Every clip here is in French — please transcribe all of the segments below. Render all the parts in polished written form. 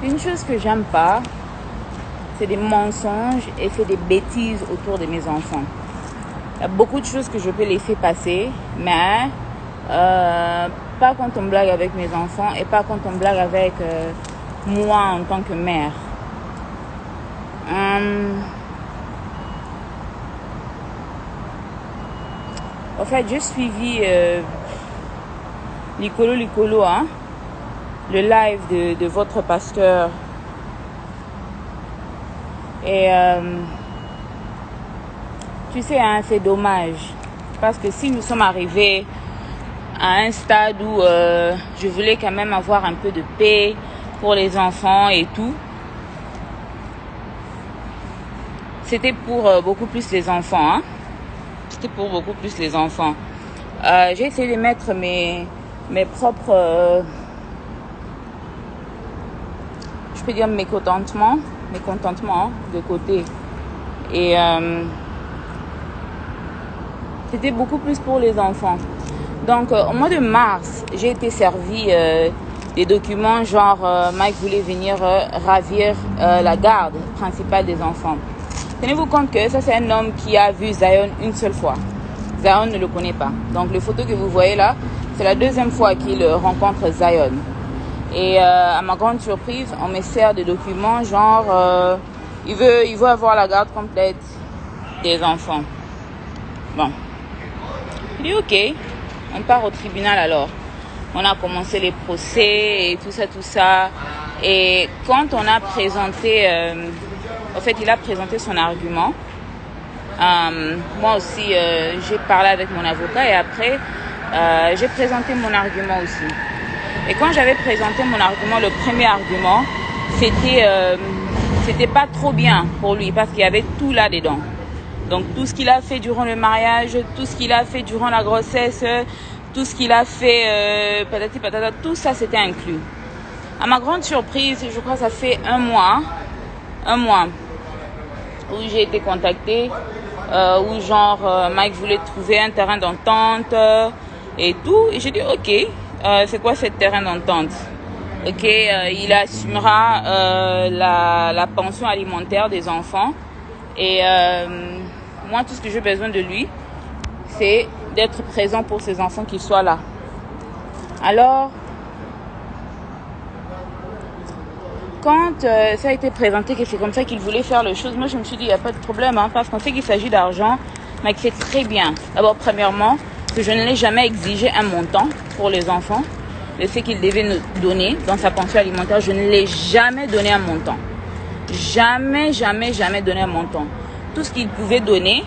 Une chose que j'aime pas, c'est des mensonges et c'est des bêtises autour de mes enfants. Il y a beaucoup de choses que je peux laisser passer, mais pas quand on blague avec mes enfants et pas quand on blague avec moi en tant que mère. En fait, j'ai suivi Licolo, hein, le live de votre pasteur. Et tu sais, hein, c'est dommage. Parce que si nous sommes arrivés à un stade où je voulais quand même avoir un peu de paix pour les enfants et tout, c'était pour beaucoup plus les enfants. Hein? C'était pour beaucoup plus les enfants. J'ai essayé de mettre mes propres, je peux dire mécontentements de côté. Et c'était beaucoup plus pour les enfants. Donc, au mois de mars, j'ai été servi des documents genre Mike voulait venir ravir la garde principale des enfants. Tenez-vous compte que ça, c'est un homme qui a vu Zion une seule fois. Zion ne le connaît pas. Donc, les photos que vous voyez là, c'est la deuxième fois qu'il rencontre Zion. Et à ma grande surprise, on me sert des documents genre il veut avoir la garde complète des enfants. Bon. Je dis ok, on part au tribunal alors. On a commencé les procès et tout ça. Et quand on a présenté, en fait, il a présenté son argument. Moi aussi, j'ai parlé avec mon avocat et après, j'ai présenté mon argument aussi. Et quand j'avais présenté mon argument, le premier argument, c'était pas trop bien pour lui parce qu'il y avait tout là-dedans. Donc tout ce qu'il a fait durant le mariage, tout ce qu'il a fait durant la grossesse, tout ce qu'il a fait, patati patata, tout ça c'était inclus. À ma grande surprise, je crois que ça fait un mois où j'ai été contactée, où genre Mike voulait trouver un terrain d'entente et tout. Et j'ai dit ok, c'est quoi ce terrain d'entente? Ok, il assumera la pension alimentaire des enfants et moi tout ce que j'ai besoin de lui c'est d'être présent pour ses enfants, qu'ils soient là. Alors quand ça a été présenté que c'est comme ça qu'il voulait faire les choses, moi je me suis dit il n'y a pas de problème hein, parce qu'on sait qu'il s'agit d'argent. Mike sait très bien d'abord premièrement que je ne l'ai jamais exigé un montant pour les enfants. Le fait qu'il devait nous donner dans sa pension alimentaire, je ne l'ai jamais donné un montant. Jamais donné un montant. Tout ce qu'il pouvait donner,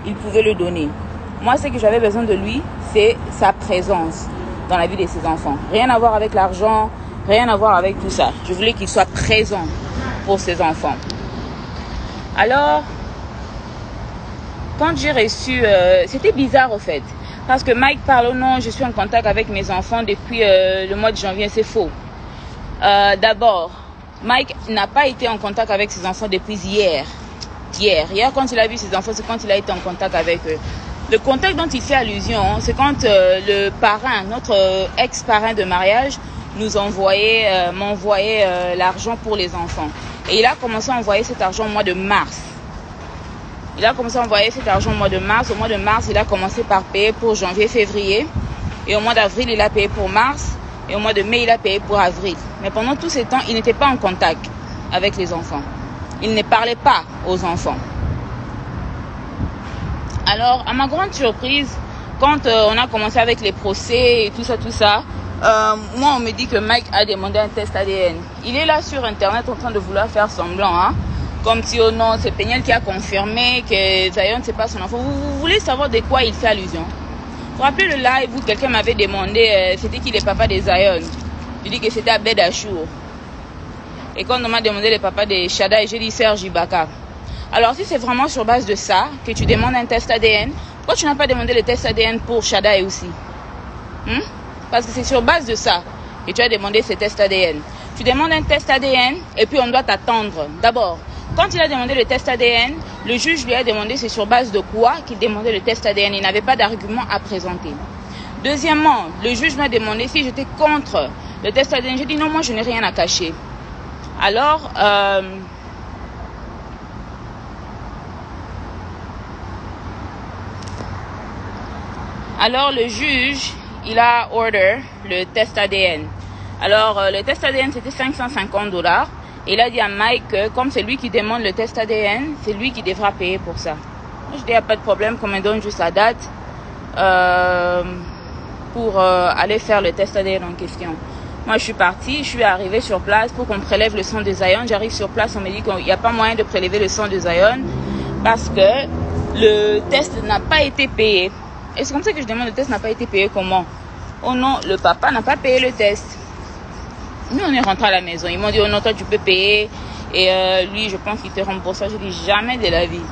il pouvait le donner. Moi, ce que j'avais besoin de lui, c'est sa présence dans la vie de ses enfants. Rien à voir avec l'argent, rien à voir avec tout ça. Je voulais qu'il soit présent pour ses enfants. Alors, quand j'ai reçu... c'était bizarre au fait. Parce que Mike parle, oh non, je suis en contact avec mes enfants depuis le mois de janvier, c'est faux. D'abord, Mike n'a pas été en contact avec ses enfants depuis hier. Hier, quand il a vu ses enfants, c'est quand il a été en contact avec eux. Le contact dont il fait allusion, c'est quand le parrain, notre ex-parrain de mariage, m'envoyait l'argent pour les enfants. Et il a commencé à envoyer cet argent au mois de mars. Au mois de mars, il a commencé par payer pour janvier, février. Et au mois d'avril, il a payé pour mars. Et au mois de mai, il a payé pour avril. Mais pendant tout ce temps, il n'était pas en contact avec les enfants. Il ne parlait pas aux enfants. Alors, à ma grande surprise, quand on a commencé avec les procès et tout ça, moi, on me dit que Mike a demandé un test ADN. Il est là sur Internet en train de vouloir faire semblant, hein. Comme si, oh non, c'est Peniel qui a confirmé que Zion, c'est pas son enfant. Vous voulez savoir de quoi il fait allusion? Vous vous rappelez le live où quelqu'un m'avait demandé c'était qui le papa de Zion? Je dis que c'était Abed Achour. Et quand on m'a demandé le papa de Shada, j'ai dit Serge Ibaka. Alors si c'est vraiment sur base de ça que tu demandes un test ADN, pourquoi tu n'as pas demandé le test ADN pour Shada aussi? Parce que c'est sur base de ça que tu as demandé ce test ADN. Tu demandes un test ADN et puis on doit t'attendre. D'abord, quand il a demandé le test ADN, le juge lui a demandé c'est sur base de quoi qu'il demandait le test ADN. Il n'avait pas d'argument à présenter. Deuxièmement, le juge m'a demandé si j'étais contre le test ADN. J'ai dit non, moi je n'ai rien à cacher. Alors, le juge, il a order le test ADN. Alors, le test ADN, c'était $550. Et il a dit à Mike que, comme c'est lui qui demande le test ADN, c'est lui qui devra payer pour ça. Moi, je dis, il n'y a pas de problème, qu'on me donne juste la date pour aller faire le test ADN en question. Moi, je suis partie, je suis arrivée sur place pour qu'on prélève le sang de Zion. J'arrive sur place, on me dit qu'il n'y a pas moyen de prélever le sang de Zion parce que le test n'a pas été payé. Et c'est comme ça que je demande, le test n'a pas été payé comment? Oh non, le papa n'a pas payé le test. Nous, on est rentré à la maison. Ils m'ont dit, oh non, toi, tu peux payer. Et lui, je pense qu'il te rembourse ça. Je dis, jamais de la vie.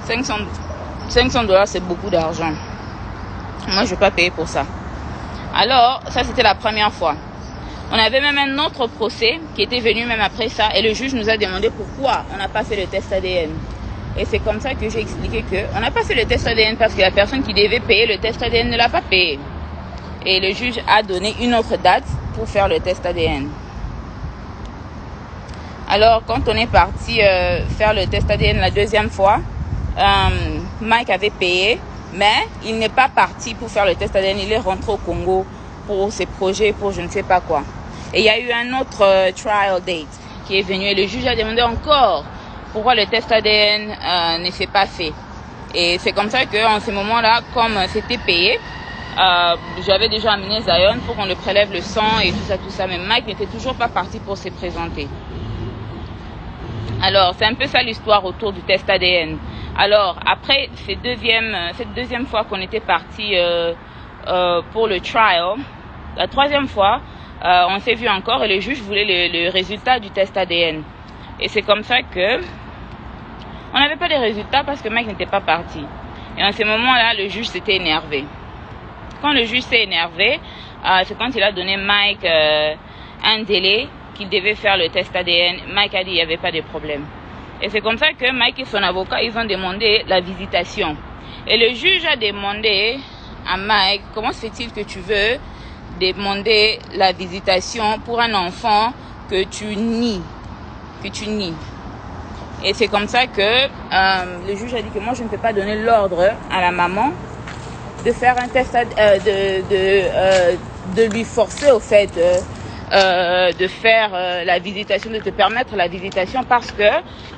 $500, c'est beaucoup d'argent. Moi, je ne vais pas payer pour ça. Alors, ça, c'était la première fois. On avait même un autre procès qui était venu même après ça. Et le juge nous a demandé pourquoi on n'a pas fait le test ADN. Et c'est comme ça que j'ai expliqué qu'on n'a pas fait le test ADN parce que la personne qui devait payer le test ADN ne l'a pas payé. Et le juge a donné une autre date pour faire le test ADN. Alors, quand on est parti faire le test ADN la deuxième fois, Mike avait payé, mais il n'est pas parti pour faire le test ADN. Il est rentré au Congo pour ses projets, pour je ne sais pas quoi. Et il y a eu un autre trial date qui est venu et le juge a demandé encore pourquoi le test ADN ne s'est pas fait. Et c'est comme ça qu'en ce moment-là, comme c'était payé, j'avais déjà amené Zion pour qu'on le prélève le sang et tout ça. Mais Mike n'était toujours pas parti pour se présenter. Alors, c'est un peu ça l'histoire autour du test ADN. Alors, après cette deuxième fois qu'on était parti pour le trial, la troisième fois, on s'est vu encore et le juge voulait le résultat du test ADN. Et c'est comme ça que on n'avait pas de résultats parce que Mike n'était pas parti. Et en ce moment-là, le juge s'était énervé. Quand le juge s'est énervé, c'est quand il a donné Mike un délai qu'il devait faire le test ADN. Mike a dit qu'il n'y avait pas de problème. Et c'est comme ça que Mike et son avocat, ils ont demandé la visitation. Et le juge a demandé à Mike, comment se fait-il que tu veux demander la visitation pour un enfant que tu nies? Et c'est comme ça que le juge a dit que moi, je ne peux pas donner l'ordre à la maman de faire un test, de lui forcer au fait de faire la visitation, de te permettre la visitation parce que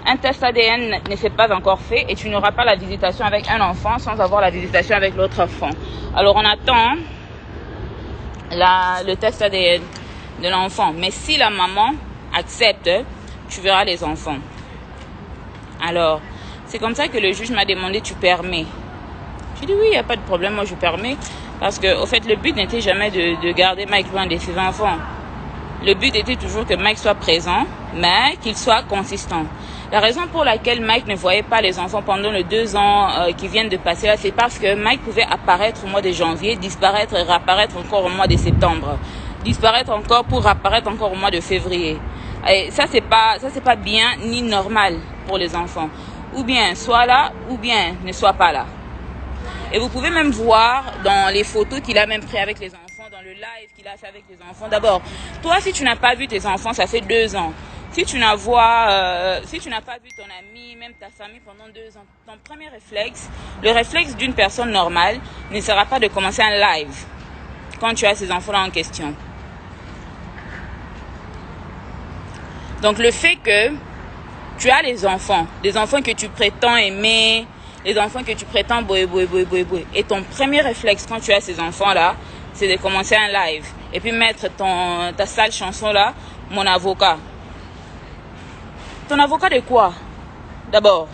un test ADN ne s'est pas encore fait et tu n'auras pas la visitation avec un enfant sans avoir la visitation avec l'autre enfant. Alors on attend le test ADN de l'enfant. Mais si la maman accepte, tu verras les enfants. Alors, c'est comme ça que le juge m'a demandé, tu permets? J'ai dit oui, il n'y a pas de problème, moi je permets. Parce que, au fait, le but n'était jamais de garder Mike loin de ses enfants. Le but était toujours que Mike soit présent, mais qu'il soit consistant. La raison pour laquelle Mike ne voyait pas les enfants pendant les 2 ans qui viennent de passer là, c'est parce que Mike pouvait apparaître au mois de janvier, disparaître et réapparaître encore au mois de septembre. Disparaître encore pour apparaître encore au mois de février. Et ça c'est pas bien ni normal pour les enfants. Ou bien sois là, ou bien ne sois pas là. Et vous pouvez même voir dans les photos qu'il a même pris avec les enfants, dans le live qu'il a fait avec les enfants. D'abord, toi si tu n'as pas vu tes enfants, ça fait 2 ans. Si tu n'as pas vu ton ami, même ta famille pendant 2 ans, ton premier réflexe, le réflexe d'une personne normale, ne sera pas de commencer un live quand tu as ces enfants-là en question. Donc le fait que tu as des enfants que tu prétends aimer, les enfants que tu prétends boé, et ton premier réflexe quand tu as ces enfants-là, c'est de commencer un live et puis mettre ta sale chanson-là, mon avocat. Ton avocat de quoi? D'abord.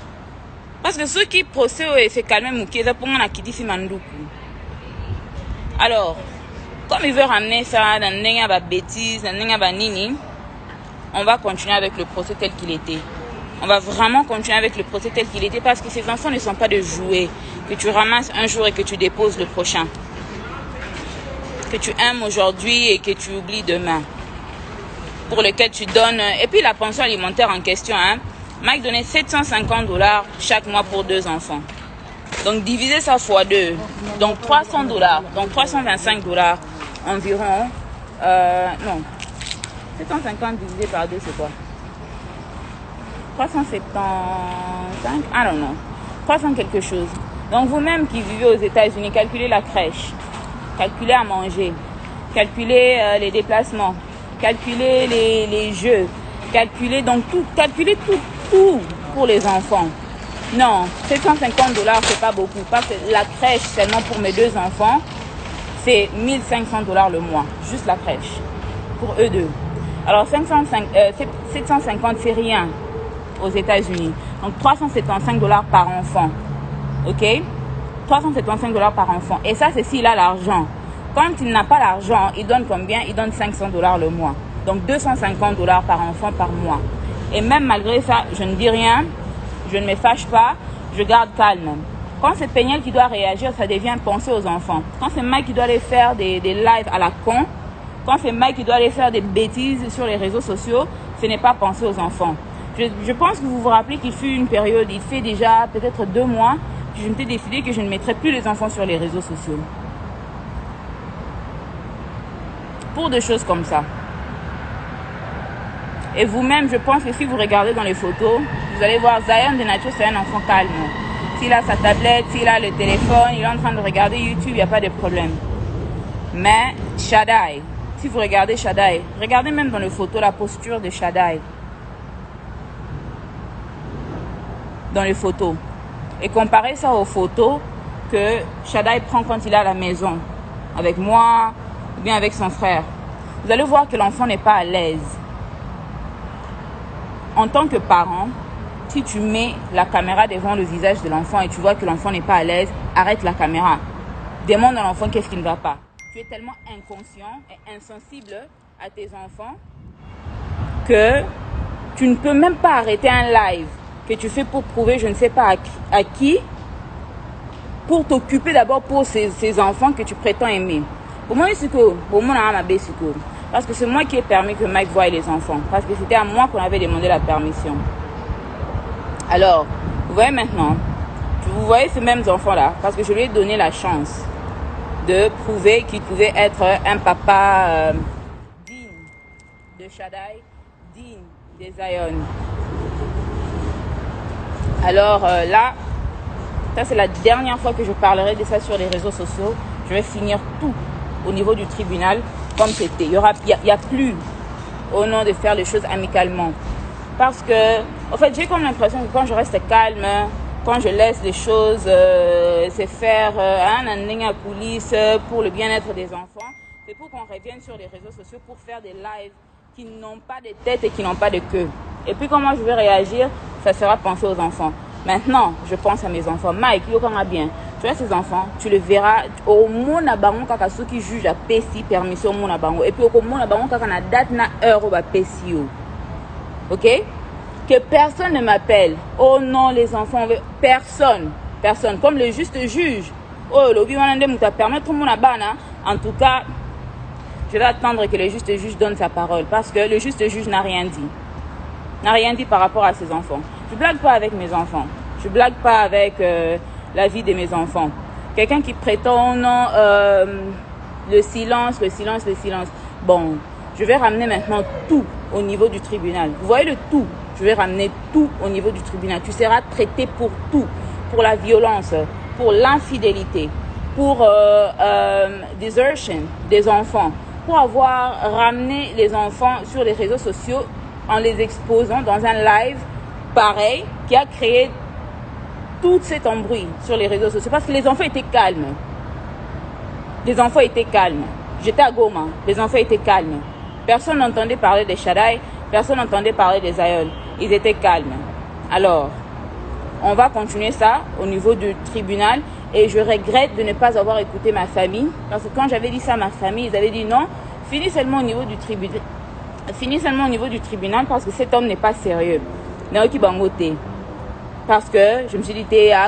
Parce que ceux qui procèdent, c'est calmer Moukeza pour mon akidisi Mandoukou. Alors, comme il veut ramener ça dans une bêtise, dans une nini, on va continuer avec le procès tel qu'il était. On va vraiment continuer avec le procès tel qu'il était parce que ces enfants ne sont pas de jouets que tu ramasses un jour et que tu déposes le prochain. Que tu aimes aujourd'hui et que tu oublies demain. Pour lequel tu donnes... Et puis la pension alimentaire en question, hein. Mike donnait $750 chaque mois pour 2 enfants. Donc diviser ça fois 2. Donc $300. Donc $325 environ. Non. 750 divisé par 2, c'est quoi? 375, I don't know, 300 quelque chose. Donc vous-même qui vivez aux États-Unis, calculez la crèche, calculez à manger, calculez les déplacements, calculez les jeux, calculez donc tout, calculez tout pour les enfants. Non, 750 $, c'est pas beaucoup, parce que la crèche seulement pour mes 2 enfants, c'est 1500 $ le mois, juste la crèche, pour eux deux. Alors 750, c'est rien aux États-Unis. Donc 375 $ par enfant, ok? 375 $ par enfant. Et ça, c'est s'il a l'argent. Quand il n'a pas l'argent, il donne combien? Il donne 500 $ le mois. Donc 250 $ par enfant par mois. Et même malgré ça, je ne dis rien, je ne me fâche pas, je garde calme. Quand c'est Peniel qui doit réagir, ça devient penser aux enfants. Quand c'est Mike qui doit aller faire des lives à la con, quand c'est Mike qui doit aller faire des bêtises sur les réseaux sociaux, ce n'est pas penser aux enfants. Je pense que vous vous rappelez qu'il fut une période, il fait déjà peut-être 2 mois, que je m'étais décidé que je ne mettrais plus les enfants sur les réseaux sociaux. Pour des choses comme ça. Et vous-même, je pense que si vous regardez dans les photos, vous allez voir Zion de nature, c'est un enfant calme. S'il a sa tablette, s'il a le téléphone, il est en train de regarder YouTube, il n'y a pas de problème. Mais Shaddai, si vous regardez Shaddai, regardez même dans les photos la posture de Shaddai. Dans les photos. Et comparez ça aux photos que Shaddai prend quand il est à la maison, avec moi, ou bien avec son frère. Vous allez voir que l'enfant n'est pas à l'aise. En tant que parent, si tu mets la caméra devant le visage de l'enfant et tu vois que l'enfant n'est pas à l'aise, arrête la caméra. Demande à l'enfant qu'est-ce qui ne va pas. Tu es tellement inconscient et insensible à tes enfants que tu ne peux même pas arrêter un live que tu fais pour prouver je ne sais pas à qui, pour t'occuper d'abord pour ces enfants que tu prétends aimer. Parce que c'est moi qui ai permis que Mike voie les enfants. Parce que c'était à moi qu'on avait demandé la permission. Alors, vous voyez maintenant, vous voyez ces mêmes enfants-là, parce que je lui ai donné la chance de prouver qu'il pouvait être un papa digne de Shaddai, digne des Zion. Alors là, ça c'est la dernière fois que je parlerai de ça sur les réseaux sociaux. Je vais finir tout au niveau du tribunal comme c'était. Il y a plus au nom de faire les choses amicalement. Parce que, en fait, j'ai comme l'impression que quand je reste calme, quand je laisse les choses se faire à coulisses pour le bien-être des enfants, c'est pour qu'on revienne sur les réseaux sociaux pour faire des lives qui n'ont pas de tête et qui n'ont pas de queue. Et puis comment je vais réagir, ça sera penser aux enfants. Maintenant, je pense à mes enfants. Mike, il y a bien. Tu vois ces enfants, tu le verras au monde à kaka ceux qui jugent à PSI permission au monde à bango. Et puis au monde à kaka na date na heure au PSI. Ok? Que personne ne m'appelle. Oh non, les enfants, personne. Personne. Comme le juste juge. Oh, l'obi wanande mouta permettre tout le monde à bana. En tout cas, je vais attendre que le juste juge donne sa parole. Parce que le juste juge n'a rien dit. N'a rien dit par rapport à ses enfants. Je blague pas avec mes enfants. Je blague pas avec la vie de mes enfants. Quelqu'un qui prétend non, le silence. Bon, je vais ramener maintenant tout au niveau du tribunal. Vous voyez le tout. Je vais ramener tout au niveau du tribunal. Tu seras traité pour tout. Pour la violence, pour l'infidélité, pour desertion des enfants. Pour avoir ramené les enfants sur les réseaux sociaux en les exposant dans un live pareil qui a créé tout cet embrouille sur les réseaux sociaux. Parce que les enfants étaient calmes. Les enfants étaient calmes. J'étais à Goma. Les enfants étaient calmes. Personne n'entendait parler des Shaddai. Personne n'entendait parler des Zion. Ils étaient calmes. Alors, on va continuer ça au niveau du tribunal. Et je regrette de ne pas avoir écouté ma famille. Parce que quand j'avais dit ça à ma famille, ils avaient dit non, finis seulement au niveau du tribunal. Finis seulement au niveau du tribunal parce que cet homme n'est pas sérieux. Parce que je me suis dit,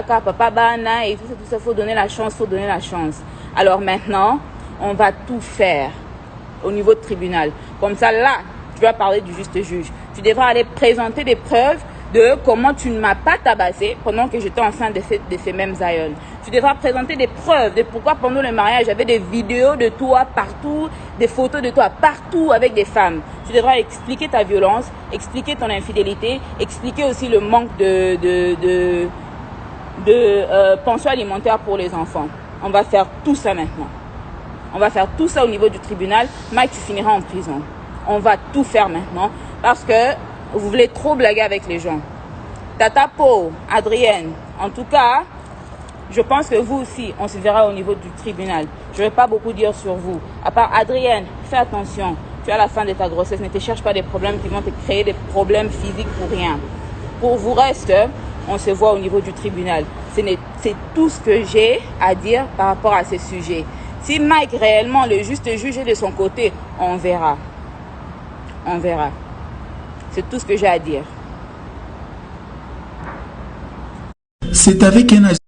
papa, bana, et tout ça, faut donner la chance. Alors maintenant, on va tout faire au niveau de tribunal. Comme ça, là, tu vas parler du juste juge. Tu devras aller présenter des preuves de comment tu ne m'as pas tabassé pendant que j'étais enceinte de ces mêmes aïeuls. Tu devras présenter des preuves de pourquoi pendant le mariage, j'avais des vidéos de toi partout, des photos de toi partout avec des femmes. Tu devras expliquer ta violence, expliquer ton infidélité, expliquer aussi le manque de pension alimentaire pour les enfants. On va faire tout ça maintenant. On va faire tout ça au niveau du tribunal. Mike, tu finiras en prison. On va tout faire maintenant parce que vous voulez trop blaguer avec les gens. Tata Po, Adrienne, en tout cas, je pense que vous aussi, on se verra au niveau du tribunal. Je ne vais pas beaucoup dire sur vous. À part Adrienne, fais attention. Tu es à la fin de ta grossesse. Ne te cherche pas des problèmes qui vont te créer des problèmes physiques pour rien. Pour vous reste, on se voit au niveau du tribunal. C'est tout ce que j'ai à dire par rapport à ces sujets. Si Mike réellement, le juste juge est de son côté, on verra. On verra. C'est tout ce que j'ai à dire. C'est avec un agent